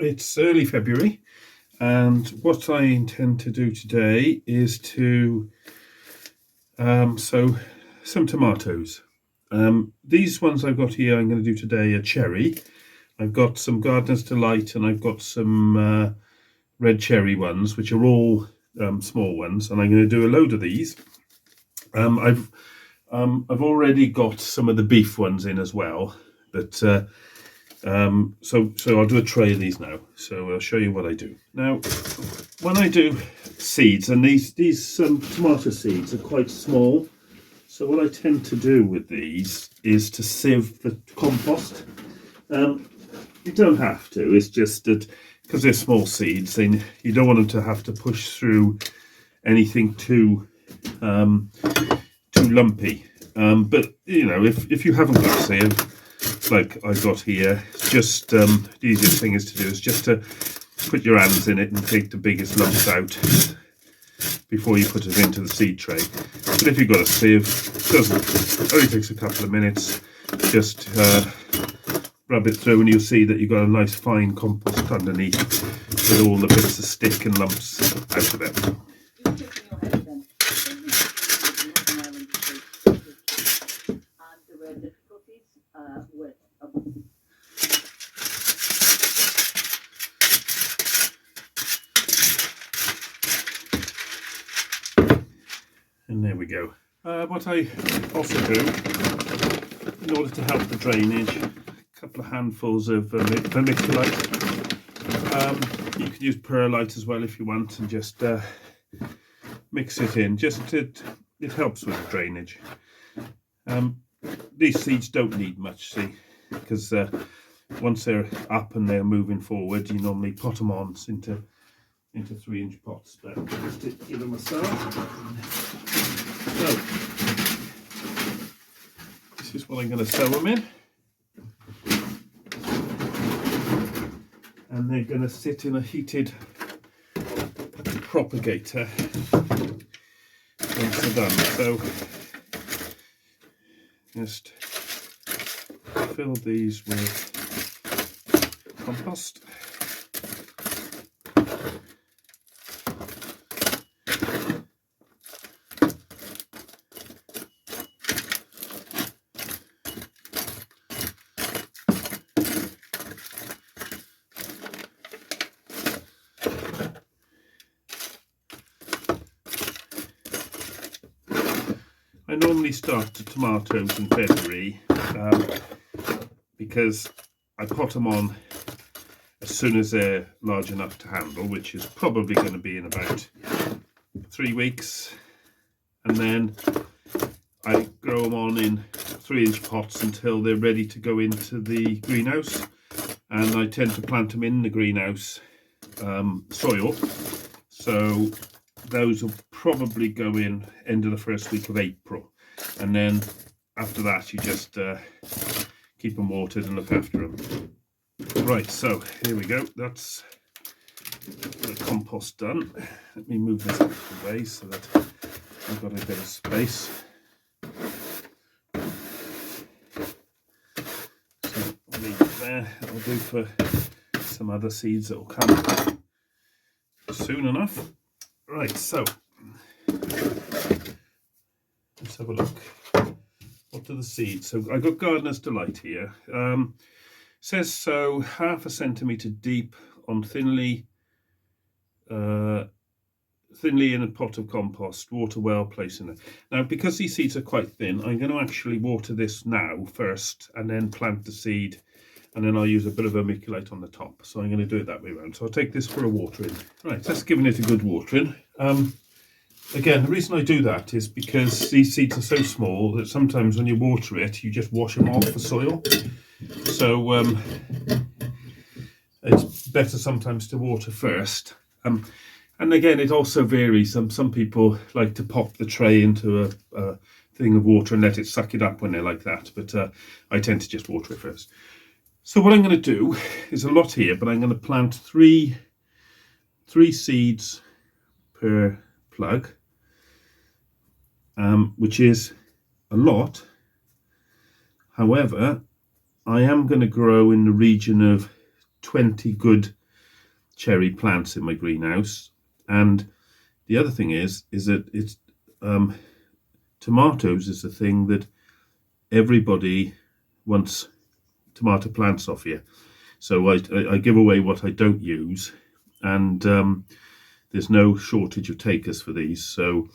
It's early February, and what I intend to do today is to sow some tomatoes. These ones I've got here I'm going to do today are cherry. I've got some Gardener's Delight and I've got some red cherry ones, which are all small ones, and I'm going to do a load of these. I've already got some of the beef ones in as well, but so I'll do a tray of these now. So I'll show you what I do. Now, when I do seeds, and these tomato seeds are quite small, so what I tend to do with these is to sieve the compost. You don't have to. It's just that because they're small seeds, then you don't want them to have to push through anything too lumpy. But you know, if you haven't got sieve like I've got here, just the easiest thing is to do is just to put your hands in it and take the biggest lumps out before you put it into the seed tray. But if you've got a sieve, it only takes a couple of minutes. Just rub it through and you'll see that you've got a nice fine compost underneath with all the bits of stick and lumps out of it. And there we go. What I also do, in order to help the drainage, a couple of handfuls of vermiculite. You can use perlite as well if you want, and just mix it in. It helps with the drainage. These seeds don't need much, see, because once they're up and they're moving forward, you normally pot them on into 3-inch pots. But just to give them a start. So this is what I'm going to sow them in, and they're going to sit in a heated propagator once they're done. So just fill these with compost. I normally start the tomatoes in February because I pot them on as soon as they're large enough to handle, which is probably going to be in about 3 weeks, and then I grow them on in 3-inch pots until they're ready to go into the greenhouse, and I tend to plant them in the greenhouse soil. So those will probably go in end of the first week of April, and then after that you just keep them watered and look after them. Right, so here we go. That's the compost done. Let me move this out of the way so that I've got a bit of space. So I'll leave it there. That'll do for some other seeds that will come soon enough. Right, so let's have a look. What are the seeds? So I got Gardener's Delight here. Says so 1/2 centimetre deep on thinly in a pot of compost. Water well, place in it. Now, because these seeds are quite thin, I'm going to actually water this now first, and then plant the seed, and then I'll use a bit of vermiculite on the top. So I'm going to do it that way around. So I'll take this for a watering. Right, that's giving it a good watering. Again, the reason I do that is because these seeds are so small that sometimes when you water it, you just wash them off the soil. So it's better sometimes to water first. And again, it also varies. Some people like to pop the tray into a thing of water and let it suck it up when they're like that. But I tend to just water it first. So what I'm going to do is a lot here, but I'm going to plant three seeds per plug, which is a lot. However, I am going to grow in the region of 20 good cherry plants in my greenhouse. And the other thing is that it's tomatoes is the thing that everybody wants tomato plants off here. So I give away what I don't use, and there's no shortage of takers for these, so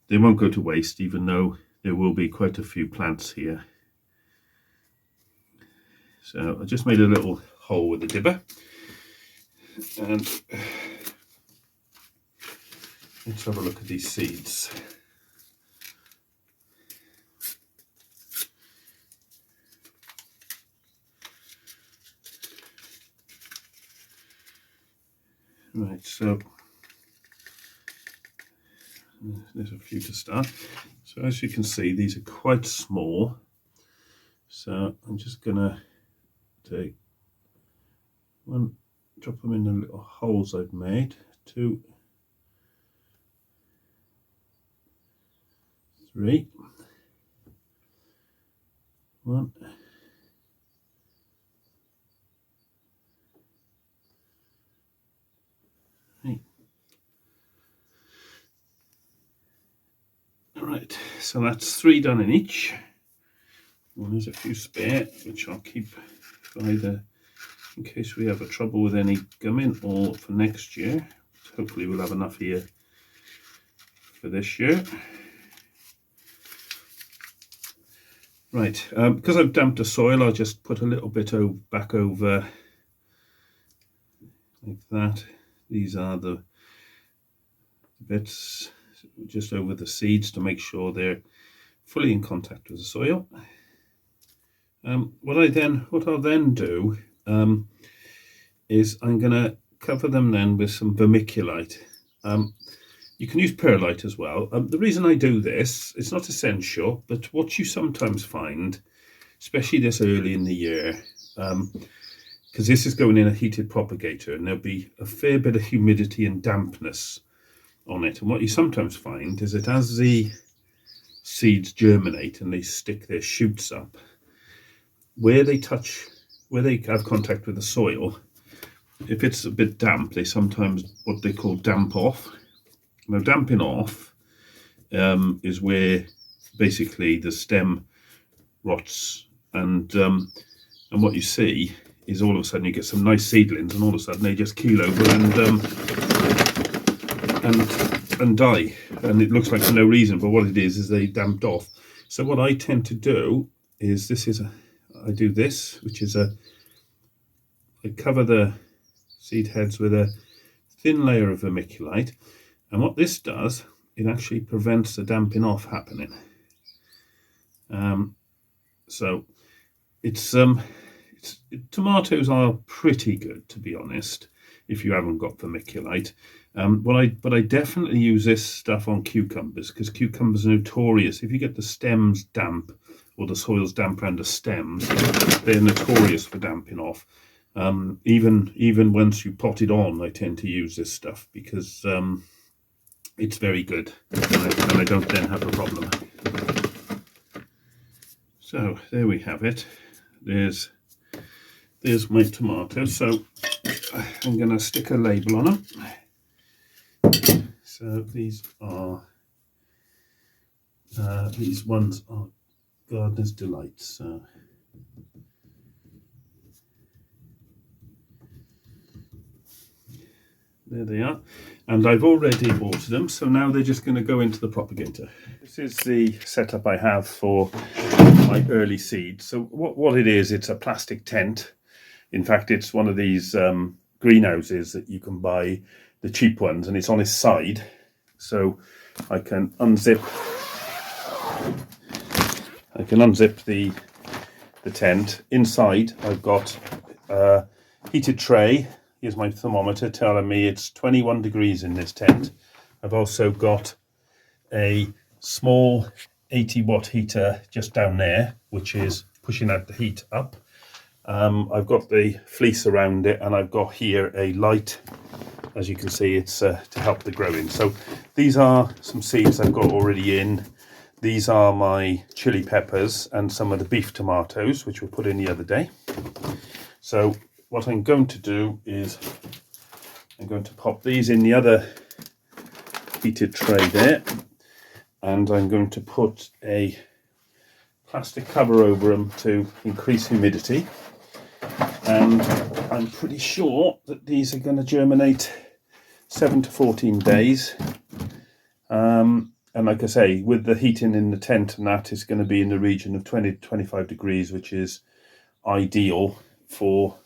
they won't go to waste, even though there will be quite a few plants here. So I just made a little hole with the dibber, and let's have a look at these seeds. Right, so there's a few to start. So as you can see, these are quite small. So I'm just gonna take one, drop them in the little holes I've made. 2, 3, 1. Right, so that's 3 done in each. And there's a few spare, which I'll keep either in case we have a trouble with any gumming or for next year. Hopefully we'll have enough here for this year. Right, because I've damped the soil, I'll just put a little bit back over like that. These are the bits just over the seeds to make sure they're fully in contact with the soil. What I'll then do is I'm going to cover them then with some vermiculite. You can use perlite as well. The reason I do this, it's not essential, but what you sometimes find, especially this early in the year, because this is going in a heated propagator, and there'll be a fair bit of humidity and dampness on it. And what you sometimes find is that as the seeds germinate and they stick their shoots up, where they have contact with the soil, if it's a bit damp, they sometimes what they call damp off. Now, damping off is where basically the stem rots, and what you see is all of a sudden you get some nice seedlings, and all of a sudden they just keel over and die, and it looks like for no reason, but what it is they damped off. So what I tend to do is I do this, which is I cover the seed heads with a thin layer of vermiculite, and what this does, it actually prevents the damping off happening. So tomatoes are pretty good, to be honest, if you haven't got vermiculite. But I definitely use this stuff on cucumbers, because cucumbers are notorious. If you get the stems damp, or the soil's damp around the stems, they're notorious for damping off. Even once you pot it on, I tend to use this stuff because it's very good, and I don't then have a problem. So there we have it. There's my tomatoes. So I'm going to stick a label on them. So these ones are Gardener's Delight. So there they are, and I've already watered them, so now they're just going to go into the propagator. This is the setup I have for my early seeds. So what it is, it's a plastic tent. In fact, it's one of these greenhouses that you can buy, the cheap ones, and it's on its side, so I can unzip the tent. Inside I've got a heated tray. Here's my thermometer telling me it's 21 degrees in this tent. I've also got a small 80-watt heater just down there, which is pushing out the heat up. I've got the fleece around it, and I've got here a light. As you can see, it's to help the growing. So these are some seeds I've got already in. These are my chili peppers and some of the beef tomatoes, which we put in the other day. So what I'm going to do is I'm going to pop these in the other heated tray there, and I'm going to put a plastic cover over them to increase humidity, and I'm pretty sure that these are going to germinate 7 to 14 days. And like I say, with the heating in the tent and that, is going to be in the region of 20 to 25 degrees, which is ideal for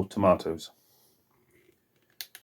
tomatoes.